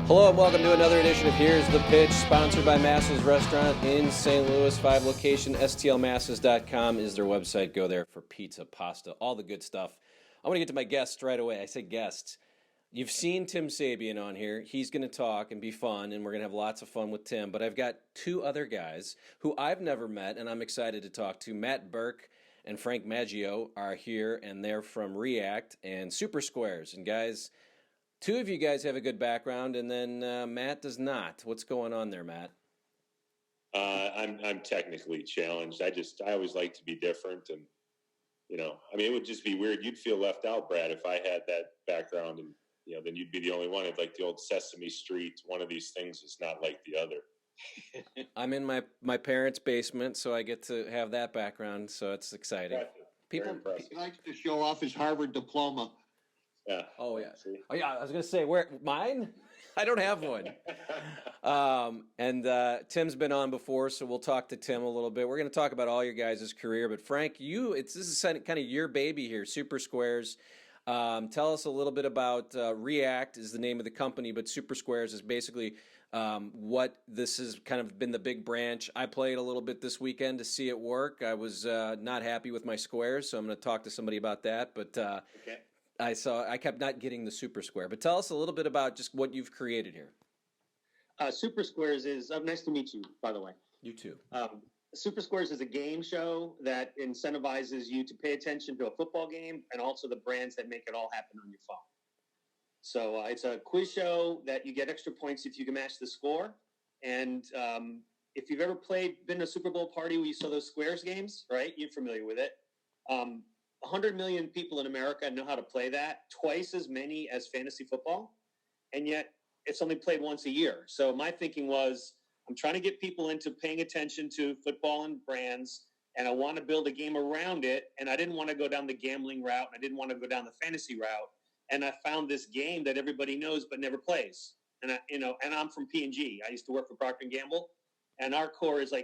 Hello and welcome to another edition of Here's the Pitch, sponsored by Massa's Restaurant in St. Louis. 5 location, stlmasses.com is their website. Go there for pizza, pasta, all the good stuff. I want to get to my guests right away. I say guests. You've seen Tim Sabean on here. He's going to talk and be fun, and we're going to have lots of fun with Tim. But I've got two other guys who I've never met, and I'm excited to talk to. Matt Birk and Frank Maggio are here, and they're from React and SuperSquares. And guys, two of you guys have a good background, and then Matt does not. What's going on there, Matt? I'm technically challenged. I always like to be different, and it would just be weird. You'd feel left out, Brad, if I had that background, and then you'd be the only one. It's like the old Sesame Street. One of these things is not like the other. I'm in my parents' basement, so I get to have that background. So it's exciting. He likes to show off his Harvard diploma. Yeah. Oh yeah. Oh yeah. I was gonna say mine. I don't have one. Tim's been on before, so we'll talk to Tim a little bit. We're gonna talk about all your guys' career, but Frank, this is kind of your baby here, SuperSquares. Tell us a little bit about React is the name of the company, but SuperSquares is basically what this has kind of been the big branch. I played a little bit this weekend to see it work. I was not happy with my squares, so I'm going to talk to somebody about that. But okay. I kept not getting the Super Square. But tell us a little bit about just what you've created here. SuperSquares is nice to meet you, by the way. You too. SuperSquares is a game show that incentivizes you to pay attention to a football game and also the brands that make it all happen on your phone. So it's a quiz show that you get extra points if you can match the score. And if you've ever been to a Super Bowl party where you saw those Squares games, right? You're familiar with it. 100 million people in America know how to play that, twice as many as fantasy football. And yet it's only played once a year. So my thinking was, I'm trying to get people into paying attention to football and brands, and I want to build a game around it. And I didn't want to go down the gambling route. I didn't want to go down the fantasy route. And I found this game that everybody knows but never plays. And I'm from P&G. I used to work for Procter & Gamble, and our core is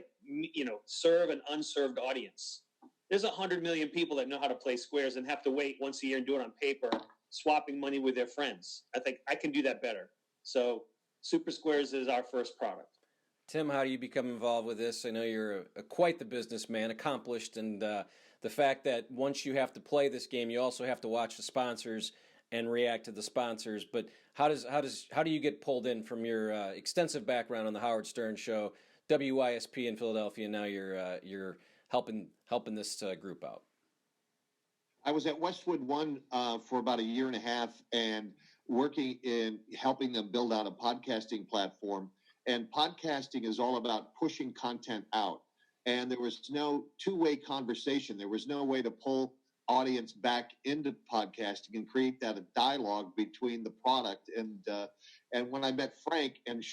serve an unserved audience. There's 100 million people that know how to play squares and have to wait once a year and do it on paper, swapping money with their friends. I think I can do that better. So SuperSquares is our first product. Tim, how do you become involved with this? I know you're quite the businessman, accomplished, and the fact that once you have to play this game, you also have to watch the sponsors and react to the sponsors. But how do you get pulled in from your extensive background on the Howard Stern Show, WYSP in Philadelphia, and now you're helping this group out? I was at Westwood One for about a year and a half and working in helping them build out a podcasting platform. And podcasting is all about pushing content out. And there was no two-way conversation. There was no way to pull audience back into podcasting and create that a dialogue between the product. And when I met Frank and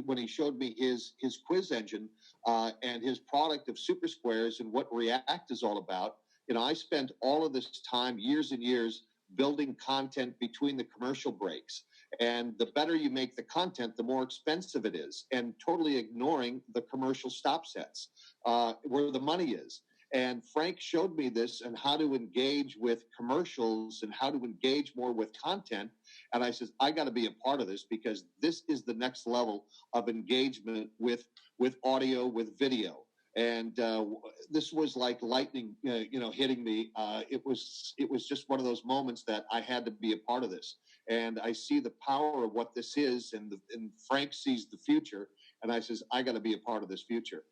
when he showed me his quiz engine and his product of SuperSquares and what React is all about, I spent all of this time, years and years, building content between the commercial breaks. And the better you make the content, the more expensive it is, and totally ignoring the commercial stop sets where the money is. And Frank showed me this and how to engage with commercials and how to engage more with content. And I said, I got to be a part of this because this is the next level of engagement with audio, with video. And this was like lightning, hitting me. It was just one of those moments that I had to be a part of this. And I see the power of what this is, and Frank sees the future. And I says, I got to be a part of this future.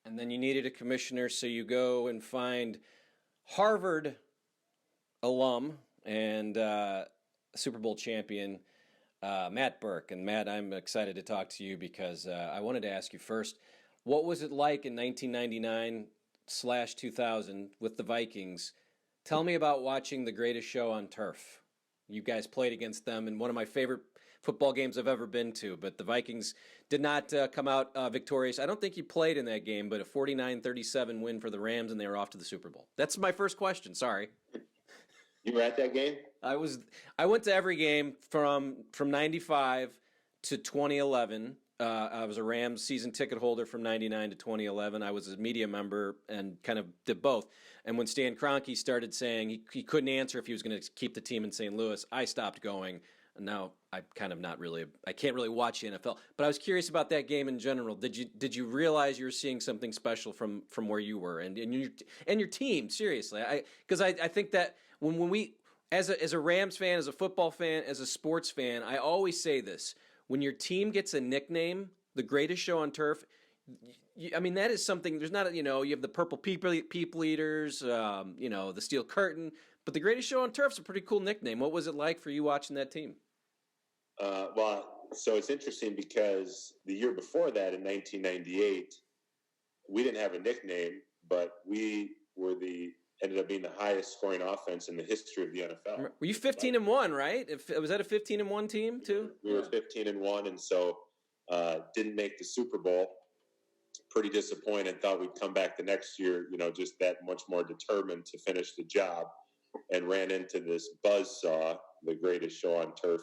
And then you needed a commissioner, so you go and find Harvard alum and Super Bowl champion Matt Birk. And Matt, I'm excited to talk to you because I wanted to ask you first, what was it like in 1999/2000 with the Vikings? Tell me about watching the greatest show on turf. You guys played against them in one of my favorite football games I've ever been to, but the Vikings did not come out victorious. I don't think you played in that game, but a 49-37 win for the Rams, and they were off to the Super Bowl. That's my first question. Sorry. You were at that game? I went to every game from 95 to 2011. I was a Rams season ticket holder from 99 to 2011. I was a media member and kind of did both. And when Stan Kroenke started saying he couldn't answer if he was going to keep the team in St. Louis, I stopped going. Now I can't really watch the NFL, but I was curious about that game in general. Did you realize you were seeing something special from where you were and your team? Seriously, because I think that when we as a Rams fan, as a football fan, as a sports fan, I always say this: when your team gets a nickname, the greatest show on turf. I mean, that is something. There's not, you have the purple people eaters, the steel curtain, but the greatest show on turf's a pretty cool nickname. What was it like for you watching that team? Well, so it's interesting because the year before that, in 1998, we didn't have a nickname, but we ended up being the highest scoring offense in the history of the NFL. Were you 15-1, right? Was that a 15-1 team too? We were 15-1, and so didn't make the Super Bowl. Pretty disappointed. Thought we'd come back the next year, just that much more determined to finish the job, and ran into this buzzsaw, the greatest show on turf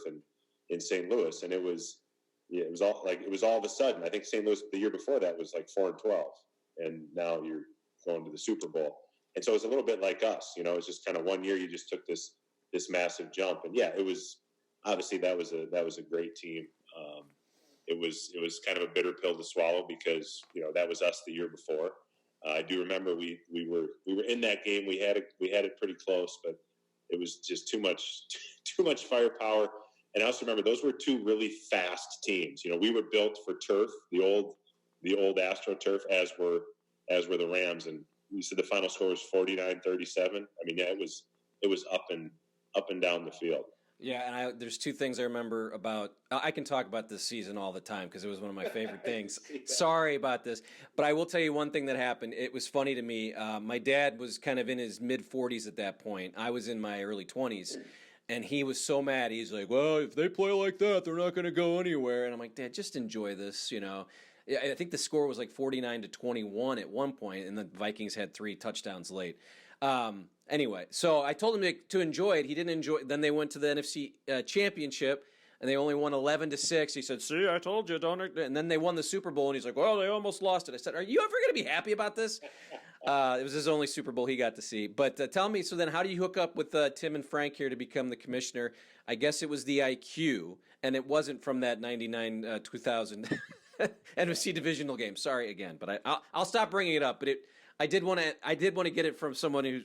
in St. Louis, and it was all of a sudden. I think St. Louis the year before that was like 4-12, and now you're going to the Super Bowl, and so it was a little bit like us. It's just kind of one year you just took this massive jump, and it was obviously that was a great team. It was kind of a bitter pill to swallow because that was us the year before. I do remember we were in that game. We had it pretty close, but it was just too much firepower. And I also remember those were two really fast teams. We were built for turf, the old AstroTurf, as were the Rams. And we said the final score was 49-37. I mean, it was up and down the field. Yeah, and there's two things I remember about. I can talk about this season all the time because it was one of my favorite things. Yeah. Sorry about this, but I will tell you one thing that happened. It was funny to me. My dad was kind of in his mid-40s at that point. I was in my early 20s, and he was so mad. He's like, well, if they play like that, they're not going to go anywhere. And I'm like, Dad, just enjoy this, I think the score was like 49-21 at one point, and the Vikings had 3 touchdowns late. Anyway, so I told him to enjoy it. He didn't enjoy it. Then they went to the NFC Championship, and they only won 11-6. He said, see, I told you, don't. And then they won the Super Bowl, and he's like, well, they almost lost it. I said, are you ever going to be happy about this? It was his only Super Bowl he got to see. But tell me, so then how do you hook up with Tim and Frank here to become the commissioner? I guess it was the IQ, and it wasn't from that 99-2000 NFC divisional game. Sorry again, but I'll stop bringing it up. But I did want to get it from someone who's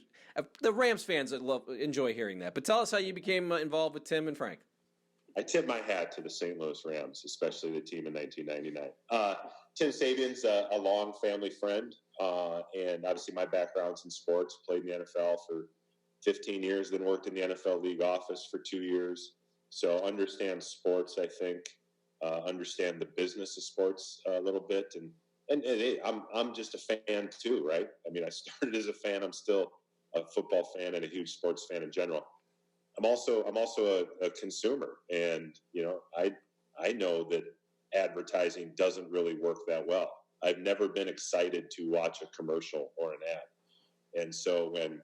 the Rams fans that enjoy hearing that. But tell us how you became involved with Tim and Frank. I tip my hat to the St. Louis Rams, especially the team in 1999. Tim Sabean's a long family friend, and obviously my background's in sports. Played in the NFL for 15 years, then worked in the NFL league office for 2 years. So understand sports, I think. Understand the business of sports a little bit, and hey, I'm just a fan too, right? I mean, I started as a fan. I'm still a football fan and a huge sports fan in general. I'm also a consumer, and I know that advertising doesn't really work that well. I've never been excited to watch a commercial or an ad, and so when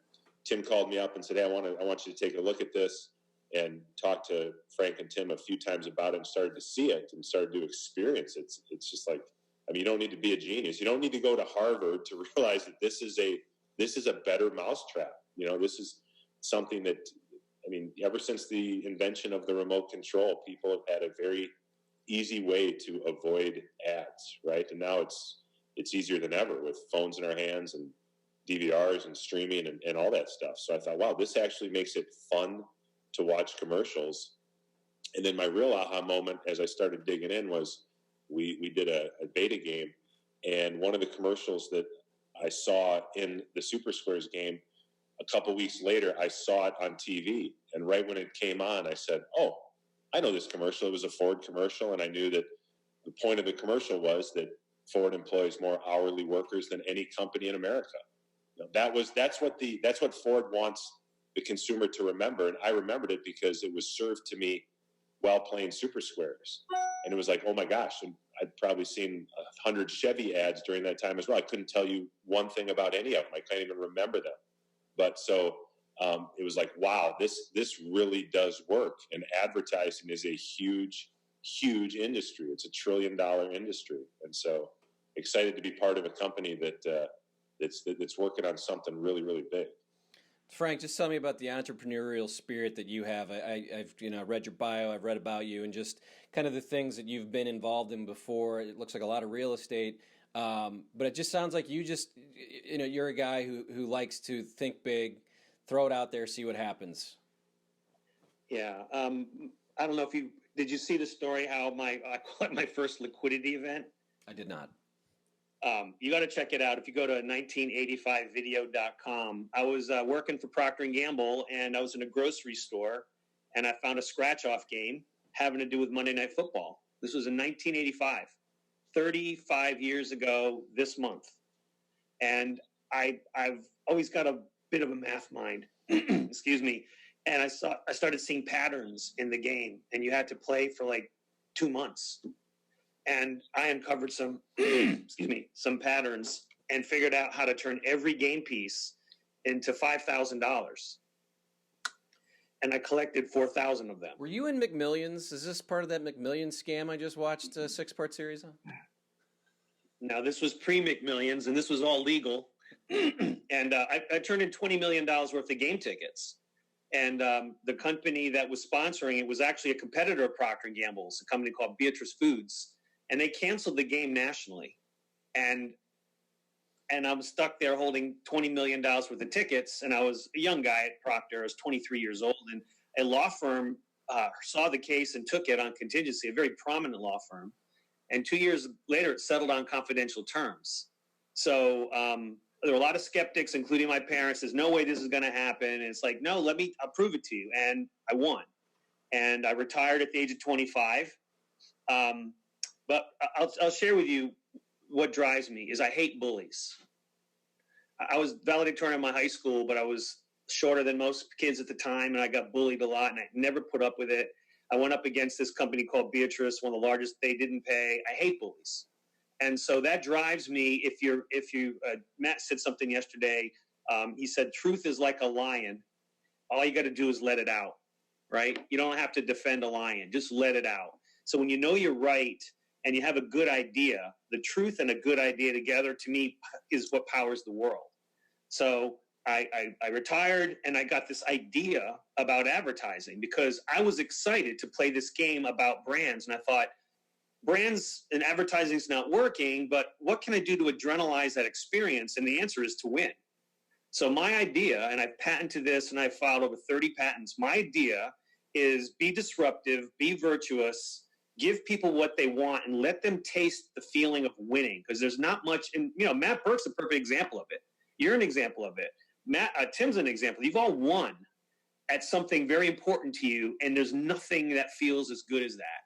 Tim called me up and said, "Hey, I want you to take a look at this," and talk to Frank and Tim a few times about it, and started to see it and started to experience it. It's just like, I mean, you don't need to be a genius. You don't need to go to Harvard to realize that this is a better mousetrap. This is something that, I mean, ever since the invention of the remote control, people have had a very easy way to avoid ads, right? And now it's easier than ever with phones in our hands and DVRs and streaming and all that stuff. So I thought, wow, this actually makes it fun to watch commercials. And then my real aha moment as I started digging in was we did a beta game, and one of the commercials that I saw in the SuperSquares game, a couple weeks later, I saw it on TV. And right when it came on, I said, oh, I know this commercial. It was a Ford commercial, and I knew that the point of the commercial was that Ford employs more hourly workers than any company in America. That's what Ford wants the consumer to remember. And I remembered it because it was served to me while playing SuperSquares. And it was like, oh my gosh. And I'd probably seen 100 Chevy ads during that time as well. I couldn't tell you one thing about any of them. I can't even remember them. But so it was like, wow, this really does work. And advertising is a huge, huge industry. It's $1 trillion industry. And so excited to be part of a company that's working on something really, really big. Frank, just tell me about the entrepreneurial spirit that you have. I've read your bio, I've read about you, and just kind of the things that you've been involved in before. It looks like a lot of real estate, but it just sounds like you're a guy who likes to think big, throw it out there, see what happens. Yeah, I don't know if did you see the story how I call it my first liquidity event? I did not. You got to check it out. If you go to 1985video.com, I was working for Procter & Gamble, and I was in a grocery store, and I found a scratch-off game having to do with Monday Night Football. This was in 1985, 35 years ago this month. And I've always got a bit of a math mind, excuse me, and I started seeing patterns in the game, and you had to play for like 2 months. And I uncovered some, some patterns and figured out how to turn every game piece into $5,000. And I collected 4,000 of them. Were you in McMillions? Is this part of that McMillions scam I just watched a 6-part series on? Now, this was pre-McMillions, and this was all legal. And I turned in $20 million worth of game tickets. And the company that was sponsoring it was actually a competitor of Procter & Gamble's, a company called Beatrice Foods. And they canceled the game nationally. And I was stuck there holding $20 million worth of tickets. And I was a young guy at Procter. I was 23 years old. And a law firm saw the case and took it on contingency, a very prominent law firm. And 2 years later, it settled on confidential terms. So there were a lot of skeptics, including my parents. There's no way this is going to happen. And it's like, no, I'll prove it to you. And I won. And I retired at the age of 25. But I'll share with you what drives me is I hate bullies. I was valedictorian in my high school, but I was shorter than most kids at the time, and I got bullied a lot, and I never put up with it. I went up against this company called Beatrice, one of the largest. They didn't pay. I hate bullies. And so that drives me. Matt said something yesterday. He said, truth is like a lion. All you got to do is let it out, right? You don't have to defend a lion. Just let it out. So when you know you're right, and you have a good idea, the truth and a good idea together, to me, is what powers the world. So I retired, and I got this idea about advertising because I was excited to play this game about brands. And I thought, brands and advertising is not working, but what can I do to adrenalize that experience? And the answer is to win. So my idea, and I've patented this, and I've filed over 30 patents, my idea is be disruptive, be virtuous, give people what they want, and let them taste the feeling of winning. Because there's not much, and Matt Birk's a perfect example of it. You're an example of it. Tim's an example. You've all won at something very important to you, and there's nothing that feels as good as that.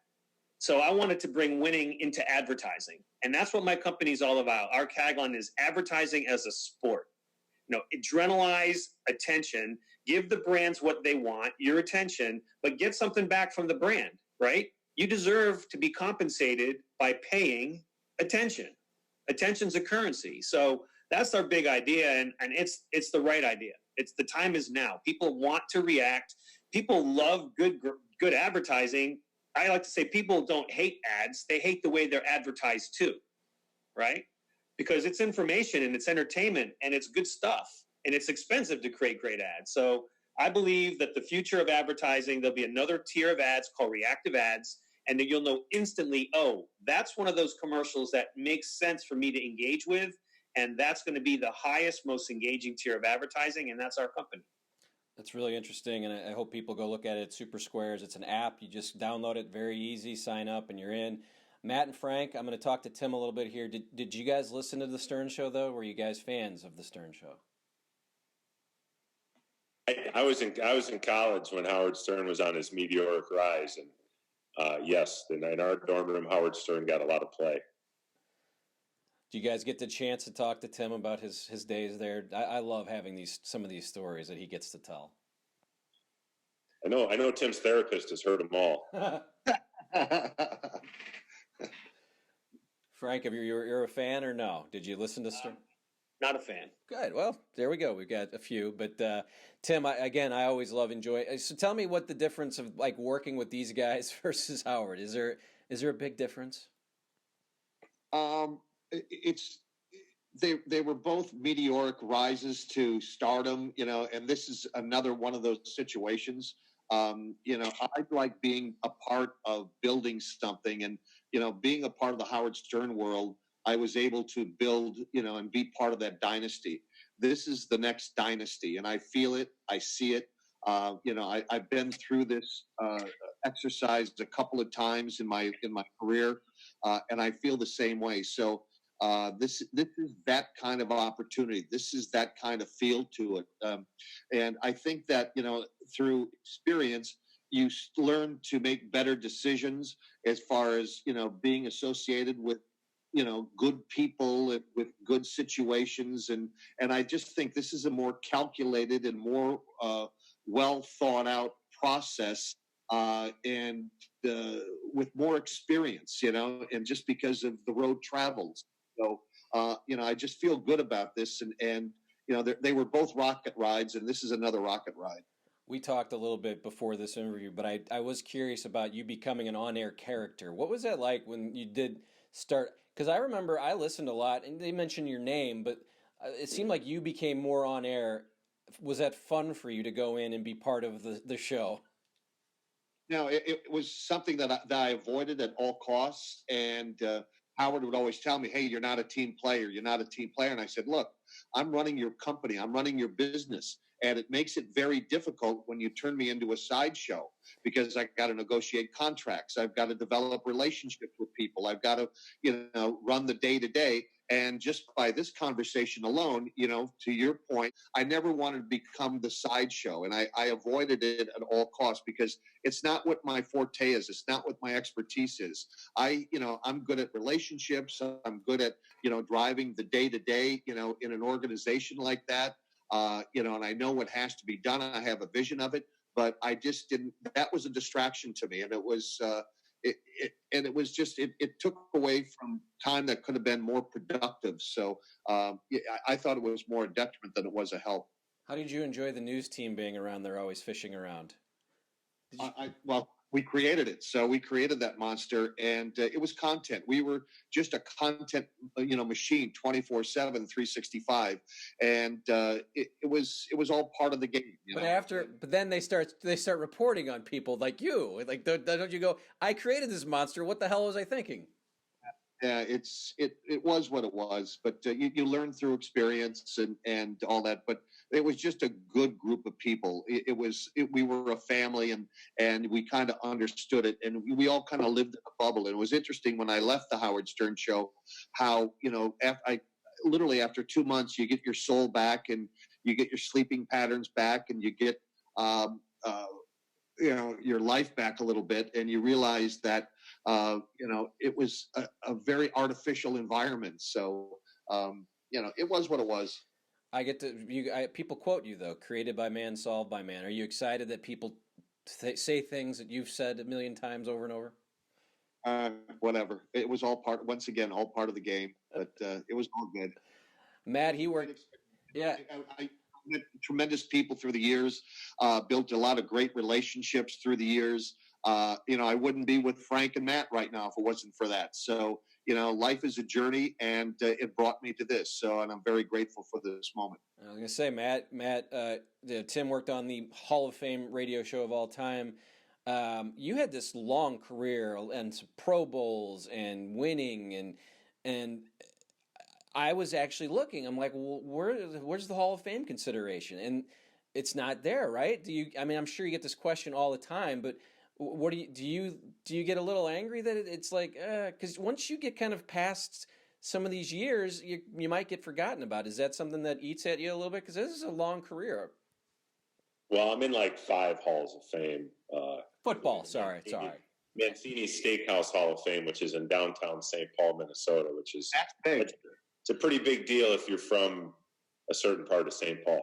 So I wanted to bring winning into advertising, and that's what my company's all about. Our tagline is advertising as a sport. Adrenalize attention, give the brands what they want, your attention, but get something back from the brand, right? You deserve to be compensated by paying attention. Attention's a currency. So that's our big idea, and it's the right idea. It's the time is now. People want to react. People love good advertising. I like to say people don't hate ads. They hate the way they're advertised too, right? Because it's information and it's entertainment and it's good stuff, and it's expensive to create great ads. So I believe that the future of advertising, there'll be another tier of ads called reactive ads, and then you'll know instantly, oh, that's one of those commercials that makes sense for me to engage with, and that's going to be the highest, most engaging tier of advertising, and that's our company. That's really interesting, and I hope people go look at it. SuperSquares, it's an app. You just download it, very easy, sign up, and you're in. Matt and Frank, I'm going to talk to Tim a little bit here. Did you guys listen to the Stern Show, though? Were you guys fans of the Stern Show? I was in college when Howard Stern was on his meteoric rise, and yes, in our dorm room, Howard Stern got a lot of play. Do you guys get the chance to talk to Tim about his days there? I love having some of these stories that he gets to tell. I know Tim's therapist has heard them all. Frank, you're a fan or no? Did you listen to Stern? Not a fan. Good. Well, there we go. We've got a few. But Tim, I always love enjoying. So tell me what the difference of like working with these guys versus Howard. Is there a big difference? It's they were both meteoric rises to stardom, and this is another one of those situations. I like being a part of building something, and being a part of the Howard Stern world, I was able to build, and be part of that dynasty. This is the next dynasty, and I feel it, I see it. I've been through this exercise a couple of times in my career, and I feel the same way. So this is that kind of opportunity. This is that kind of feel to it, and I think that through experience you learn to make better decisions as far as being associated with good people with good situations, and I just think this is a more calculated and more well thought out process, and with more experience, and just because of the road travels. So, I just feel good about this, and they were both rocket rides, and this is another rocket ride. We talked a little bit before this interview, but I was curious about you becoming an on-air character. What was that like when you did start? Because I remember I listened a lot, and they mentioned your name, but it seemed like you became more on air. Was that fun for you to go in and be part of the show? No, it was something that I avoided at all costs. And Howard would always tell me, "Hey, you're not a team player. You're not a team player." And I said, "Look, I'm running your company. I'm running your business. And it makes it very difficult when you turn me into a sideshow, because I got to negotiate contracts. I've got to develop relationships with people. I've got to, run the day to day. And just by this conversation alone, to your point, I never wanted to become the sideshow. And I avoided it at all costs, because it's not what my forte is. It's not what my expertise is. I'm good at relationships. I'm good at, driving the day to day, in an organization like that. And I know what has to be done. I have a vision of it, but I just didn't. That was a distraction to me, and it was. It took away from time that could have been more productive. So I thought it was more a detriment than it was a help. How did you enjoy the news team being around there, always fishing around? Well, we created it. So we created that monster, and it was content. We were just a content, machine, 24/7, 365, and it was all part of the game. But then they start reporting on people like you. Like, don't you go, "I created this monster. What the hell was I thinking?" Yeah, it was what it was, but you learn through experience and all that. But it was just a good group of people. We were a family, and we kind of understood it, and we all kind of lived in a bubble. And it was interesting when I left the Howard Stern show, how literally after 2 months you get your soul back, and you get your sleeping patterns back, and you get your life back a little bit, and you realize that it was a very artificial environment. So it was what it was. People quote you though, created by man, solved by man. Are you excited that people say things that you've said a million times over and over? Whatever. It was all part of the game, but it was all good. Matt, he worked. Yeah. I met tremendous people through the years, built a lot of great relationships through the years. I wouldn't be with Frank and Matt right now if it wasn't for that. So, life is a journey, and it brought me to this. So, and I'm very grateful for this moment. I was going to say, Matt, Tim worked on the Hall of Fame radio show of all time. You had this long career and some Pro Bowls and winning, and I was actually looking. I'm like, well, where's the Hall of Fame consideration? And it's not there, right? I'm sure you get this question all the time, but what do you get a little angry that it's like, because once you get kind of past some of these years, you might get forgotten about. Is that something that eats at you a little bit? Because this is a long career. Well, I'm in like 5 halls of fame. Football, sorry. Mancini Steakhouse Hall of Fame, which is in downtown St. Paul, Minnesota, which is that's big. It's a pretty big deal if you're from a certain part of St. Paul.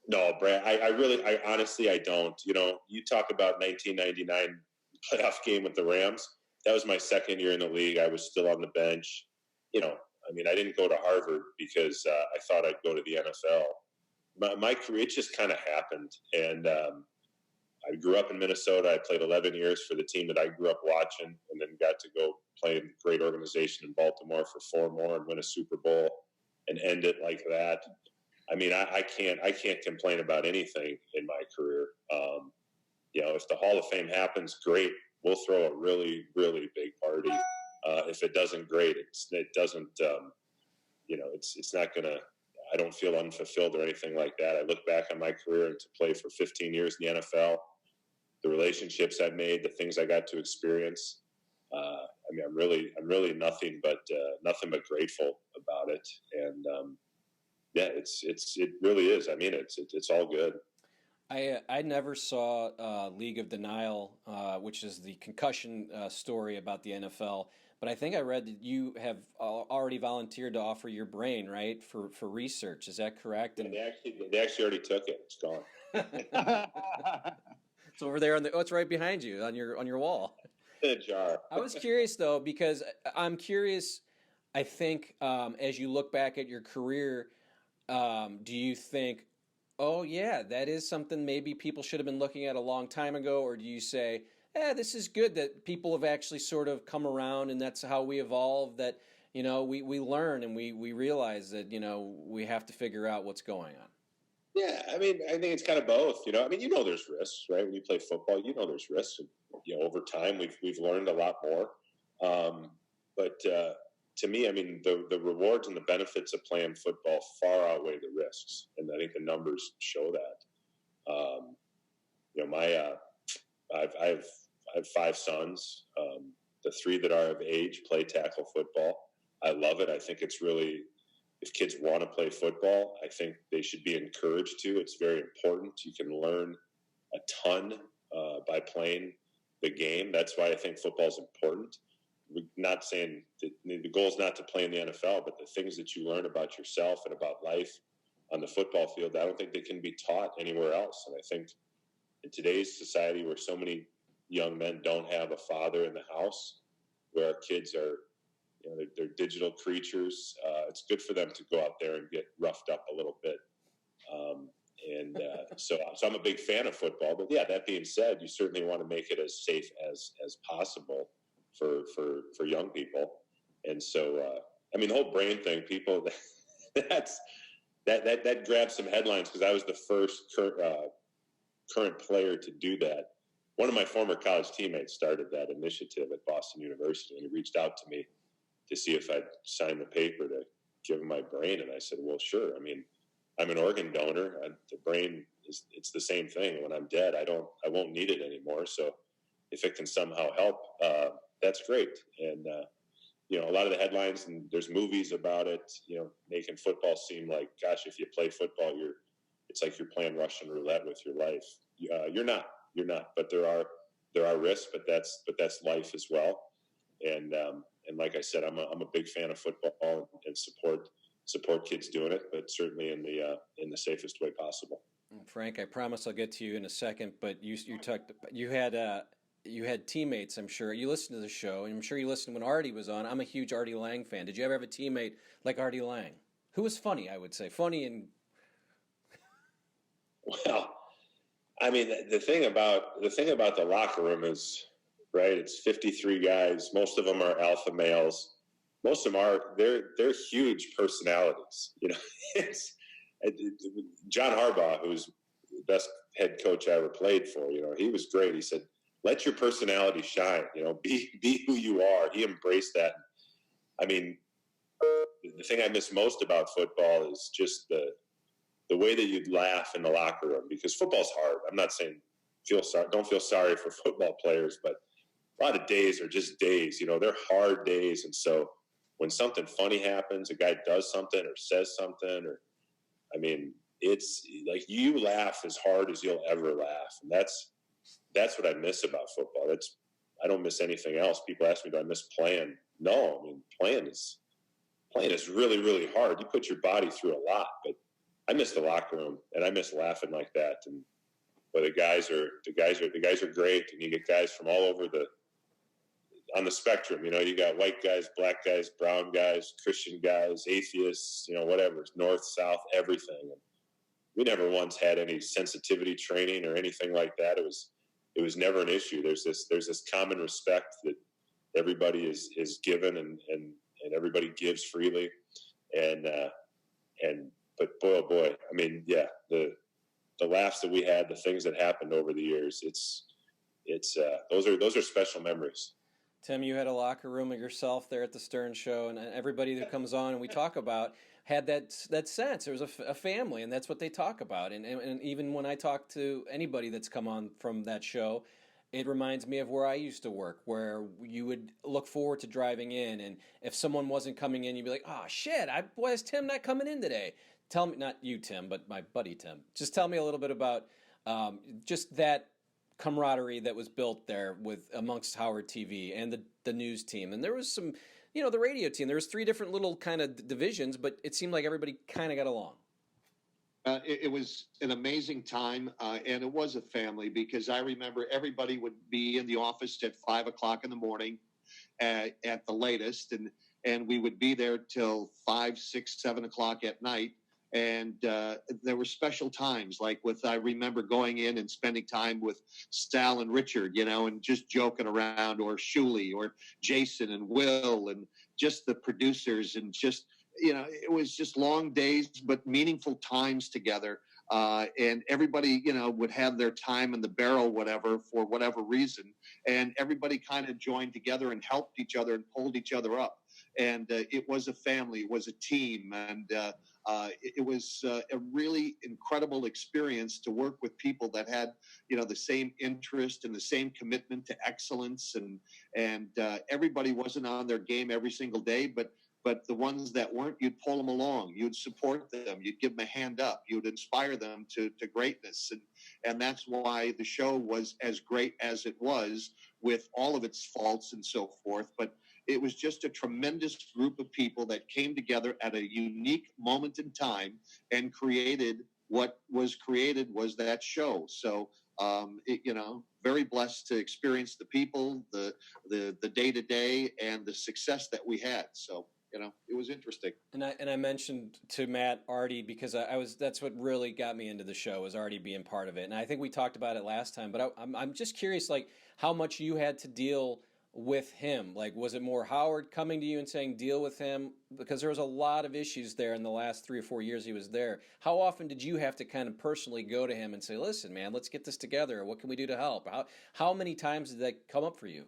No, Brad, I honestly, I don't. You talk about 1999 playoff game with the Rams. That was my second year in the league. I was still on the bench. I didn't go to Harvard because I thought I'd go to the NFL. My career, it just kind of happened. And I grew up in Minnesota. I played 11 years for the team that I grew up watching, and then got to go play in a great organization in Baltimore for 4 more and win a Super Bowl and end it like that. I mean, I can't complain about anything in my career. If the Hall of Fame happens, great. We'll throw a really, really big party. If it doesn't, great. It doesn't. It's not gonna. I don't feel unfulfilled or anything like that. I look back on my career and to play for 15 years in the NFL, the relationships I've made, the things I got to experience. I'm really nothing but grateful about it. And it really is. I mean, it's all good. I never saw League of Denial, which is the concussion story about the NFL. But I think I read that you have already volunteered to offer your brain, right, for research. Is that correct? And they actually already took it. It's gone. It's over there it's right behind you on your wall. In a jar. I was curious though, because I'm curious. I think as you look back at your career, do you think, oh yeah, that is something maybe people should have been looking at a long time ago, or do you say, this is good that people have actually sort of come around, and that's how we evolve, that, we learn and we realize that, we have to figure out what's going on? Yeah, I mean, I think it's kind of both. There's risks, right? When you play football, there's risks. And, over time, we've learned a lot more. But to me, I mean, the rewards and the benefits of playing football far outweigh the risks, and I think the numbers show that. I have 5 sons. The 3 that are of age play tackle football. I love it. I think it's really, if kids want to play football, I think they should be encouraged to. It's very important. You can learn a ton by playing the game. That's why I think football is important. We're not saying that the goal is not to play in the NFL, but the things that you learn about yourself and about life on the football field, I don't think they can be taught anywhere else. And I think in today's society, where so many young men don't have a father in the house, where our kids are, they're digital creatures, it's good for them to go out there and get roughed up a little bit. So I'm a big fan of football. But yeah, that being said, you certainly want to make it as safe as possible for young people. And so, the whole brain thing, people, that grabbed some headlines because I was the first current player to do that. One of my former college teammates started that initiative at Boston University, and he reached out to me to see if I'd sign the paper to give him my brain. And I said, well, sure. I mean, I'm an organ donor. The brain it's the same thing. When I'm dead, I won't need it anymore. So if it can somehow help, that's great. And, a lot of the headlines, and there's movies about it, making football seem like, gosh, if you play football, it's like you're playing Russian roulette with your life. You're not, but there are risks, but that's life as well. And like I said, I'm a big fan of football and support kids doing it, but certainly in the safest way possible. Frank, I promise I'll get to you in a second, but you had teammates, I'm sure. You listened to the show, and I'm sure you listened when Artie was on. I'm a huge Artie Lange fan. Did you ever have a teammate like Artie Lange? Who was funny, I would say. Funny and... Well, I mean, the thing about the locker room is, right, it's 53 guys. Most of them are alpha males. Most of them they're huge personalities. It's John Harbaugh, who's the best head coach I ever played for. He was great. He said, let your personality shine, be who you are. He embraced that. I mean, the thing I miss most about football is just the way that you'd laugh in the locker room, because football's hard. I'm not saying don't feel sorry for football players, but a lot of days are just days, they're hard days. And so when something funny happens, a guy does something or says something, it's like you laugh as hard as you'll ever laugh. And that's what I miss about football. I don't miss anything else. People ask me, do I miss playing? No, playing is really, really hard. You put your body through a lot, but I miss the locker room and I miss laughing like that. And but the guys are great, and you get guys from all over on the spectrum. You got white guys, black guys, brown guys, Christian guys, atheists, whatever, north, south, everything. And we never once had any sensitivity training or anything like that. It was it was never an issue. There's this common respect that everybody is given, and everybody gives freely. But boy, oh boy, I mean, yeah, the laughs that we had, the things that happened over the years, those are special memories. Tim, you had a locker room of yourself there at the Stern Show, and everybody that comes on and we talk about had that sense. There was a family, and that's what they talk about. And even when I talk to anybody that's come on from that show, it reminds me of where I used to work, where you would look forward to driving in, and if someone wasn't coming in, you'd be like, "Oh shit, why is Tim not coming in today?" Tell me, not you, Tim, but my buddy Tim. Just tell me a little bit about just that camaraderie that was built there with amongst Howard TV and the news team. And there was some, the radio team. There was 3 different little kind of divisions, but it seemed like everybody kind of got along. It was an amazing time, and it was a family, because I remember everybody would be in the office at 5 o'clock in the morning at the latest, and we would be there till 5, 6, 7 o'clock at night. And there were special times, like I remember going in and spending time with Sal and Richard, and just joking around, or Shuley, or Jason and Will, and just the producers, and just, it was just long days, but meaningful times together. And everybody, would have their time in the barrel, whatever, for whatever reason. And everybody kind of joined together and helped each other and pulled each other up. And it was a family, it was a team. And it was a really incredible experience to work with people that had, the same interest and the same commitment to excellence. And everybody wasn't on their game every single day, but the ones that weren't, you'd pull them along, you'd support them, you'd give them a hand up, you'd inspire them to greatness. And that's why the show was as great as it was, with all of its faults and so forth. But it was just a tremendous group of people that came together at a unique moment in time and created what was created was that show. So, very blessed to experience the people, the day-to-day, and the success that we had. So, it was interesting. And I mentioned to Matt Artie, because that's what really got me into the show, was Artie being part of it. And I think we talked about it last time, but I'm just curious, like, how much you had to deal with him. Like, was it more Howard coming to you and saying, deal with him? Because there was a lot of issues there in the last 3 or 4 years he was there. How often did you have to kind of personally go to him and say, listen, man, let's get this together. What can we do to help? How many times did that come up for you?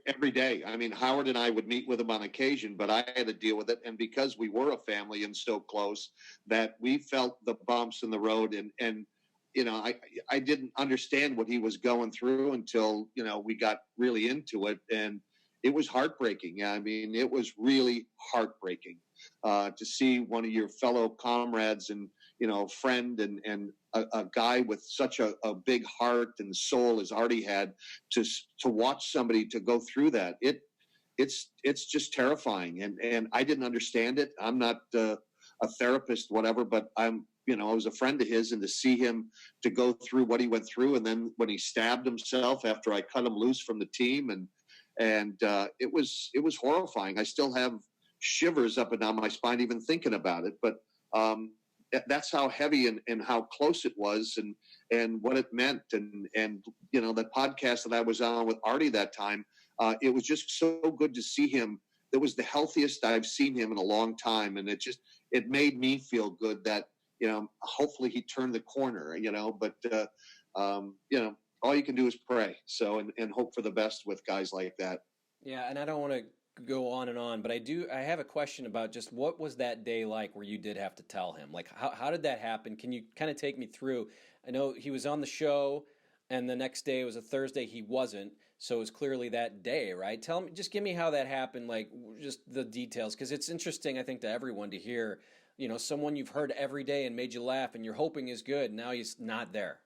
Every day. I mean, Howard and I would meet with him on occasion, but I had to deal with it. And because we were a family and so close, that we felt the bumps in the road. And I didn't understand what he was going through until, we got really into it. And it was heartbreaking. I mean, it was really heartbreaking to see one of your fellow comrades and, friend and a guy with such a big heart and soul as Artie had, to watch somebody to go through that. It's just terrifying. And I didn't understand it. I'm not a therapist, whatever, but I was a friend of his, and to see him to go through what he went through. And then when he stabbed himself after I cut him loose from the team, and it was horrifying. I still have shivers up and down my spine even thinking about it. But that's how heavy and how close it was, and what it meant. And the podcast that I was on with Artie that time, it was just so good to see him. It was the healthiest I've seen him in a long time. And it made me feel good that, hopefully he turned the corner, but all you can do is pray. So, and hope for the best with guys like that. Yeah. And I don't want to go on, but I have a question about just what was that day like where you did have to tell him? Like, how did that happen? Can you kind of take me through? I know he was on the show, and the next day, it was a Thursday, he wasn't, so it was clearly that day, right? Just give me how that happened, like, just the details, because it's interesting, I think, to everyone to hear, someone you've heard every day and made you laugh and you're hoping is good, now he's not there.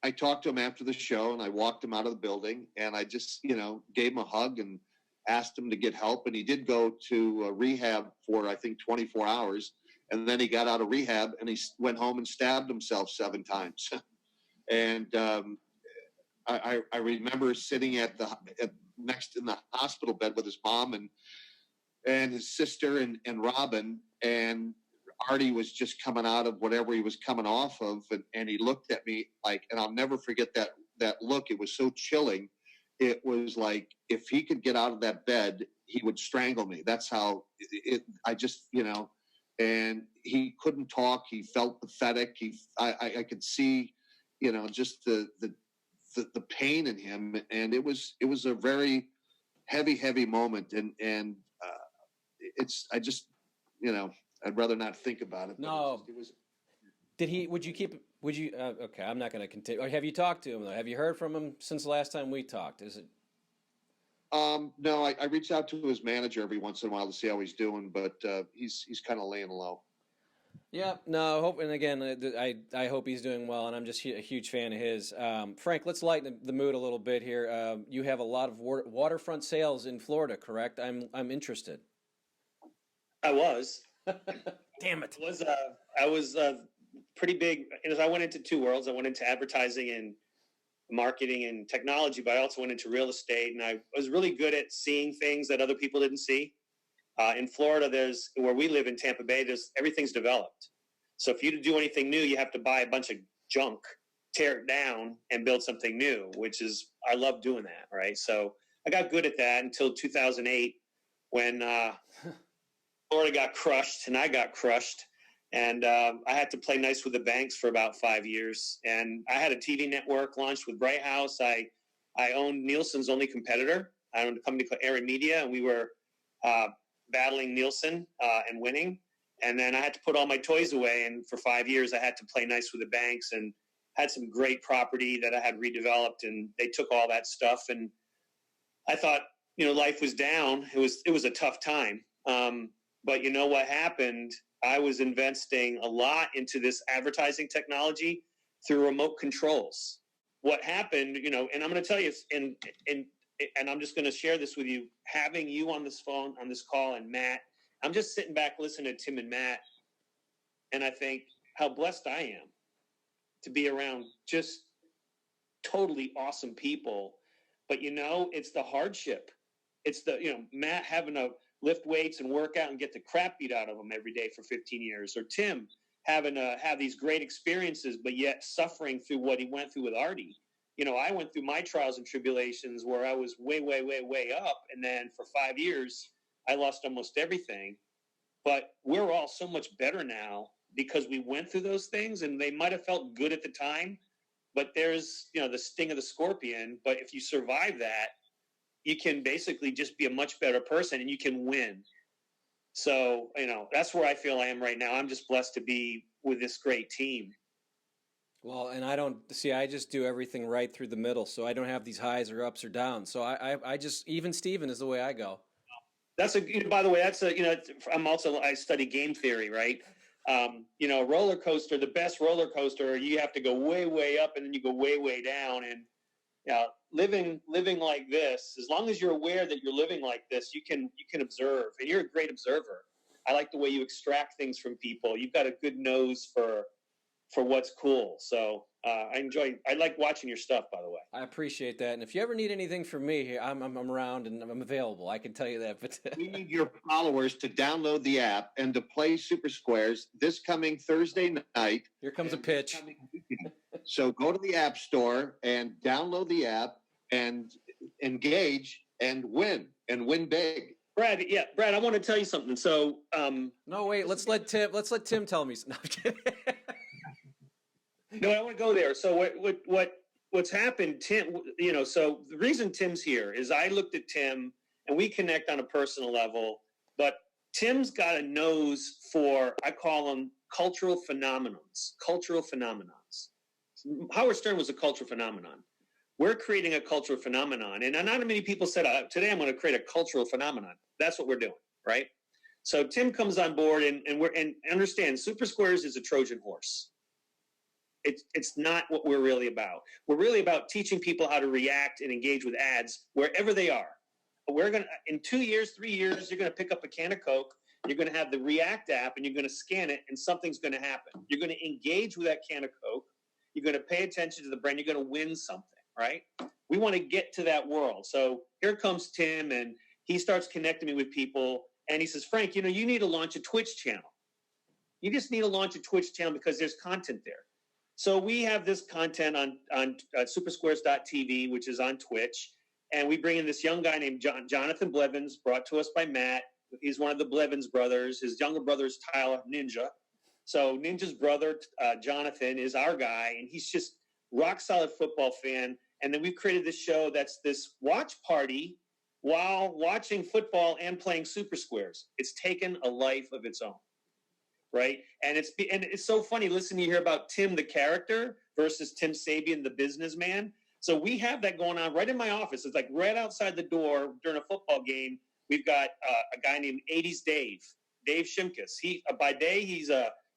I talked to him after the show, and I walked him out of the building, and I just, gave him a hug and asked him to get help. And he did go to rehab for, I think, 24 hours. And then he got out of rehab and he went home and stabbed himself 7 times. And I remember sitting next in the hospital bed with his mom and his sister and Robin. And Artie was just coming out of whatever he was coming off of, and he looked at me like, and I'll never forget that look. It was so chilling. It was like, if he could get out of that bed, he would strangle me. That's how I just, and he couldn't talk. He felt pathetic. I could see, just the pain in him. And it was a very heavy moment. And I just, I'd rather not think about it. No. Okay, I'm not going to continue. Or have you talked to him though? Have you heard from him since the last time we talked? Is it? No, I reach out to his manager every once in a while to see how he's doing, but he's kind of laying low. Yeah, no, hope, and again, I hope he's doing well, and I'm just a huge fan of his. Frank, let's lighten the mood a little bit here. You have a lot of waterfront sales in Florida, correct? I'm interested. I was. Damn it. I was pretty big. As I went into two worlds. I went into advertising and marketing and technology, but I also went into real estate, and I was really good at seeing things that other people didn't see. In Florida, where we live in Tampa Bay, everything's developed. So if you to do anything new, you have to buy a bunch of junk, tear it down, and build something new, I love doing that, right? So I got good at that until 2008 when Florida got crushed and I got crushed. And I had to play nice with the banks for about 5 years. And I had a TV network launched with Bright House. I owned Nielsen's only competitor. I owned a company called Aaron Media, and we were battling Nielsen and winning. And then I had to put all my toys away. And for 5 years, I had to play nice with the banks and had some great property that I had redeveloped. And they took all that stuff. And I thought, life was down. It was a tough time. But you know what happened? I was investing a lot into this advertising technology through remote controls. What happened, and I'm going to tell you, and I'm just going to share this with you, having you on this phone, on this call, and Matt, I'm just sitting back listening to Tim and Matt, and I think how blessed I am to be around just totally awesome people. But, it's the hardship. It's the, Matt having to lift weights and work out and get the crap beat out of him every day for 15 years. Or Tim having to have these great experiences, but yet suffering through what he went through with Artie. I went through my trials and tribulations where I was way, way, way, way up. And then for 5 years, I lost almost everything. But we're all so much better now because we went through those things, and they might have felt good at the time. But there's, the sting of the scorpion. But if you survive that, you can basically just be a much better person, and you can win. So, that's where I feel I am right now. I'm just blessed to be with this great team. Well, and I just do everything right through the middle. So I don't have these highs or ups or downs. So I just, even Steven is the way I go. By the way, I study game theory, right? Roller coaster, the best roller coaster, you have to go way, way up, and then you go way, way down. And living like this, as long as you're aware that you're living like this, you can observe, and you're a great observer. I like the way you extract things from people. You've got a good nose for what's cool. So I like watching your stuff, by the way. I appreciate that. And if you ever need anything from me, I'm around and I'm available. I can tell you that. But we need your followers to download the app and to play SuperSquares this coming Thursday night. Here comes a pitch. So go to the App Store and download the app and engage and win big. Brad, I want to tell you something. So, no, wait, let's let Tim tell me. No, I'm kidding. No, I want to go there. So what's happened, Tim, so the reason Tim's here is I looked at Tim and we connect on a personal level, but Tim's got a nose for, I call them cultural phenomenons. Howard Stern was a cultural phenomenon. We're creating a cultural phenomenon. And not many people said, today I'm going to create a cultural phenomenon. That's what we're doing, right? So Tim comes on board and understand SuperSquares is a Trojan horse. It's not what we're really about. We're really about teaching people how to react and engage with ads wherever they are. We're going to, in 2 years, 3 years, you're going to pick up a can of Coke, you're going to have the React app, and you're going to scan it, and something's going to happen. You're going to engage with that can of Coke. You're going to pay attention to the brand. You're going to win something, right? We want to get to that world. So here comes Tim, and he starts connecting me with people, and he says, Frank, you need to launch a Twitch channel. You just need to launch a Twitch channel because there's content there. So we have this content on SuperSquares.tv, which is on Twitch. And we bring in this young guy named Jonathan Blevins, brought to us by Matt. He's one of the Blevins brothers. His younger brother is Tyler Ninja. So Ninja's brother, Jonathan, is our guy. And he's just rock solid football fan. And then we've created this show that's this watch party while watching football and playing SuperSquares. It's taken a life of its own, right? And it's so funny listening to hear about Tim the character versus Tim Sabean the businessman. So we have that going on right in my office. It's like right outside the door during a football game. We've got a guy named 80s Dave Shimkus. By day he's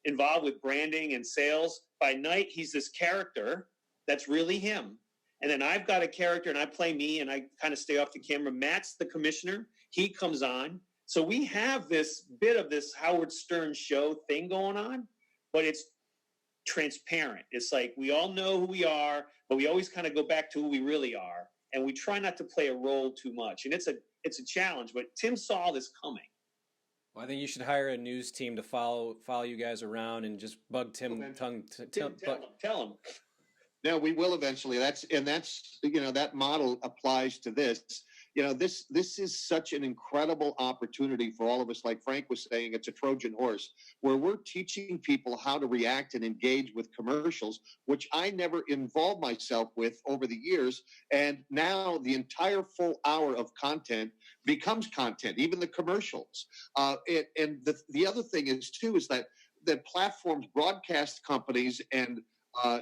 involved with branding and sales. By night he's this character that's really him. And then I've got a character and I play me and I kind of stay off the camera. Matt's the commissioner. He comes on. So we have this bit of this Howard Stern show thing going on, but it's transparent. It's like we all know who we are, but we always kind of go back to who we really are. And we try not to play a role too much. And it's a challenge, but Tim saw this coming. Well, I think you should hire a news team to follow you guys around and just bug Tim. Tell him. No, we will eventually. That's that model applies to this. This is such an incredible opportunity for all of us. Like Frank was saying, it's a Trojan horse where we're teaching people how to react and engage with commercials, which I never involved myself with over the years. And now the entire full hour of content becomes content, even the commercials. And the other thing is that platforms, broadcast companies, and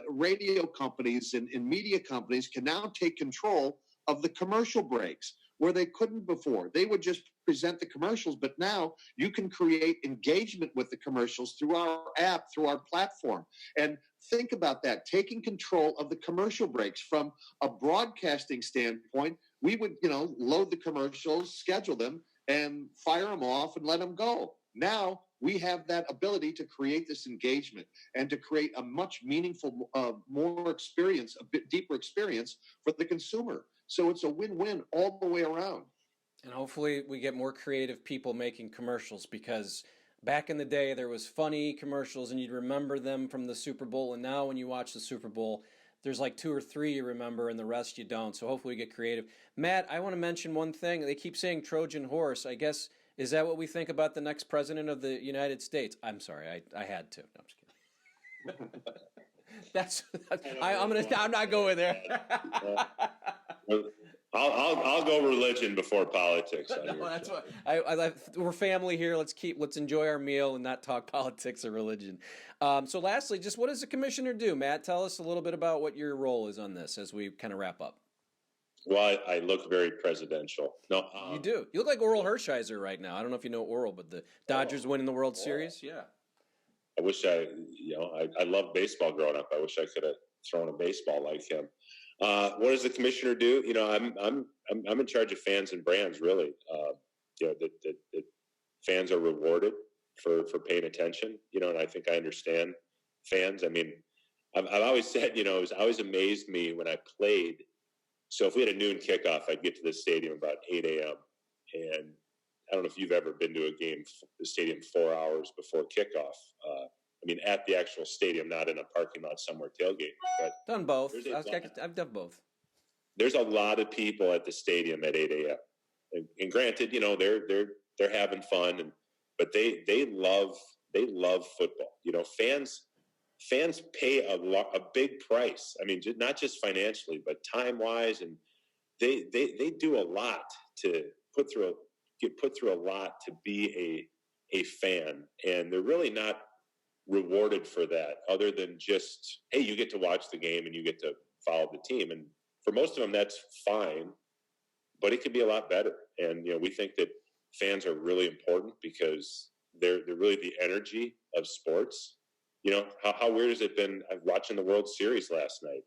radio companies and media companies can now take control of the commercial breaks where they couldn't before. They would just present the commercials, but now you can create engagement with the commercials through our app, through our platform. And think about that, taking control of the commercial breaks from a broadcasting standpoint. We would, load the commercials, schedule them, and fire them off and let them go. Now we have that ability to create this engagement and to create a much meaningful, more experience, a bit deeper experience for the consumer. So it's a win-win all the way around. And hopefully we get more creative people making commercials, because back in the day there was funny commercials and you'd remember them from the Super Bowl. And now when you watch the Super Bowl, there's like 2 or 3 you remember and the rest you don't. So hopefully we get creative. Matt, I want to mention one thing. They keep saying Trojan horse. I guess, is that what we think about the next president of the United States? I'm sorry, I had to. No, I'm just kidding. I'm not going there. I'll go religion before politics. No, that's what we're family here. Let's enjoy our meal and not talk politics or religion. So lastly, just what does the commissioner do? Matt, tell us a little bit about what your role is on this as we kind of wrap up. Well, I look very presidential. No, you do. You look like Oral Hershiser right now. I don't know if you know Oral, but the Dodgers winning the World Series. Yeah. I wish I loved baseball growing up. I wish I could have thrown a baseball like him. What does the commissioner do? I'm in charge of fans and brands, really. That fans are rewarded for paying attention. And I think I understand fans. I mean, I've always said, it always amazed me when I played. So if we had a noon kickoff, I'd get to the stadium about 8 a.m. And I don't know if you've ever been to a game, the stadium 4 hours before kickoff. At the actual stadium, not in a parking lot somewhere tailgating. But done both. I've done both. There's a lot of people at the stadium at 8 a.m. And granted, they're having fun, but they love football. Fans pay a big price. I mean, not just financially, but time wise, and they do a lot to get put through a lot to be a fan, and they're really not rewarded for that, other than just, hey, you get to watch the game and you get to follow the team. And for most of them, that's fine, but it could be a lot better. And we think that fans are really important because they're really the energy of sports. How weird has it been watching the World Series last night,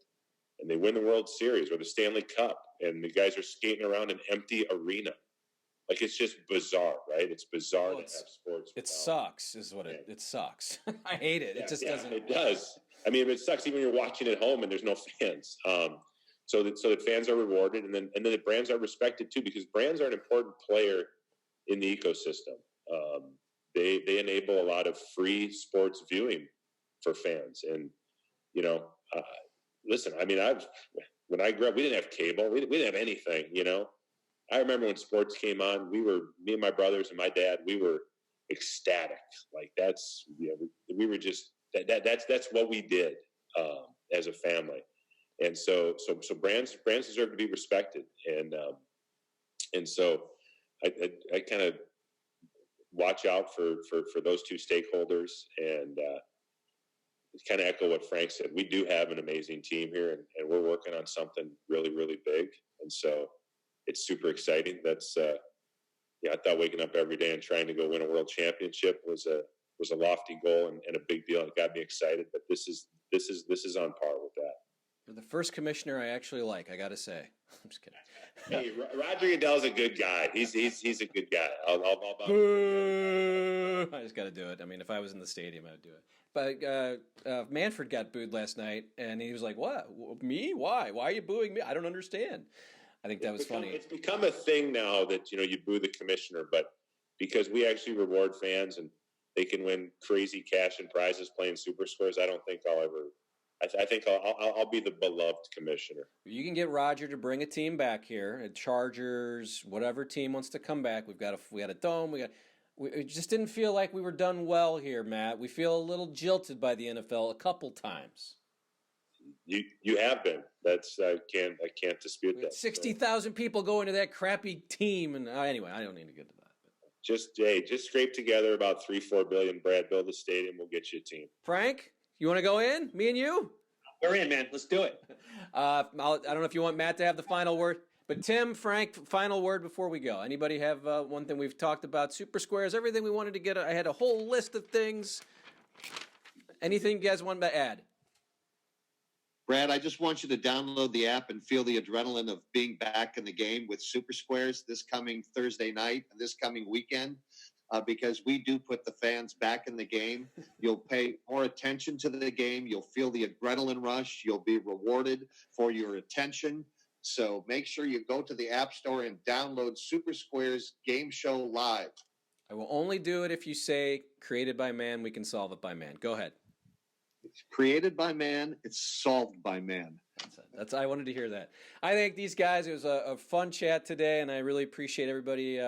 and they win the World Series or the Stanley Cup, and the guys are skating around an empty arena. Like, it's just bizarre, right? It's bizarre to have sports. It sucks, is what it sucks. I hate it. It just doesn't. It does. I mean, it sucks even when you're watching at home and there's no fans. So that fans are rewarded, and then the brands are respected too, because brands are an important player in the ecosystem. they enable a lot of free sports viewing for fans. And, you know, listen, I mean, when I grew up, we didn't have cable. We didn't have anything, you know. I remember when sports came on, me and my brothers and my dad, we were ecstatic. Like that's, you know, we were just, that's what we did as a family. And so brands deserve to be respected. And so I kind of watch out for those two stakeholders, and kind of echo what Frank said. We do have an amazing team here, and we're working on something really, really big. And so it's super exciting. That's, I thought waking up every day and trying to go win a world championship was a lofty goal and a big deal. It got me excited, but this is on par with that. You're the first commissioner I actually like, I got to say. I'm just kidding. Hey, Roger Goodell's a good guy. He's a good guy. I'll I just got to do it. I mean, if I was in the stadium, I would do it. But Manfred got booed last night, and he was like, "What? Me? Why? Why are you booing me? I don't understand." I think that was funny. It's become a thing now that, you know, you boo the commissioner, but because we actually reward fans and they can win crazy cash and prizes playing SuperSquares, I don't think I'll ever. I think I'll be the beloved commissioner. You can get Roger to bring a team back here, Chargers, whatever team wants to come back. We had a dome. We just didn't feel like we were done well here, Matt. We feel a little jilted by the NFL a couple times. You have been. That's I can't dispute that. 60,000 people going to that crappy team, and anyway, I don't need to get to that. Just scrape together about 3-4 billion. Brad, build a stadium. We'll get you a team. Frank, you want to go in? Me and you? We're in, man. Let's do it. I don't know if you want Matt to have the final word, but Tim, Frank, final word before we go. Anybody have one thing we've talked about? SuperSquares, everything we wanted to get. I had a whole list of things. Anything you guys want to add? Brad, I just want you to download the app and feel the adrenaline of being back in the game with SuperSquares this coming Thursday night and this coming weekend, because we do put the fans back in the game. You'll pay more attention to the game. You'll feel the adrenaline rush. You'll be rewarded for your attention. So make sure you go to the App Store and download SuperSquares Game Show Live. I will only do it if you say, created by man, we can solve it by man. Go ahead. It's created by man. It's solved by man. That's I wanted to hear that. I thank these guys. It was a fun chat today, and I really appreciate everybody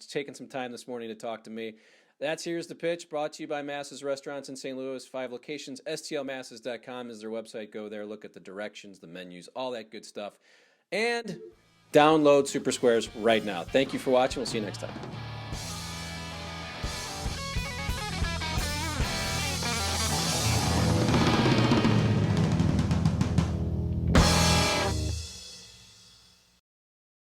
taking some time this morning to talk to me. That's Here's the Pitch, brought to you by Masses Restaurants in St. Louis, 5 locations. STLmasses.com is their website. Go there, look at the directions, the menus, all that good stuff. And download SuperSquares right now. Thank you for watching. We'll see you next time.